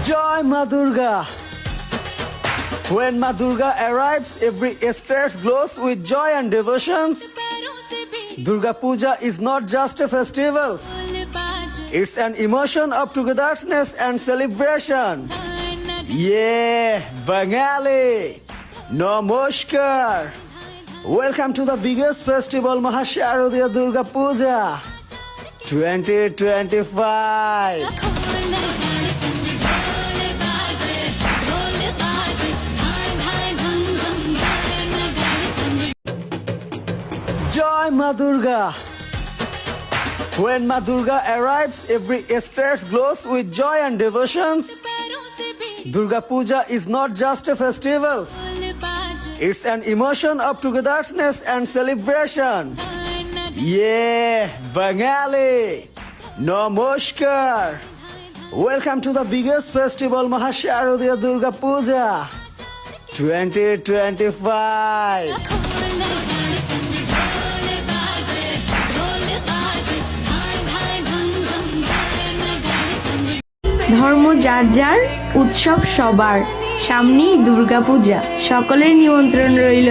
Joy Ma Durga. When Ma Durga arrives, every state glows with joy and devotions. Durga Puja is not just a festival. It's an emotion of togetherness and celebration. Yeah, Bangali. Namaskar. Welcome to the biggest festival, Mahasharadiya Durga Puja 2025. Joy Ma Durga. When Ma Durga arrives, every state glows with joy and devotions. Durga Puja is not just a festival. It's an emotion of togetherness and celebration. Yeah, Bangali. Namaskar. Welcome to the biggest festival, Mahasharadiya Durga Puja 2025. ধর্ম যার যার, উৎসব সবার, সামনেই দুর্গাপূজা, সকলের নিমন্ত্রণ রইল।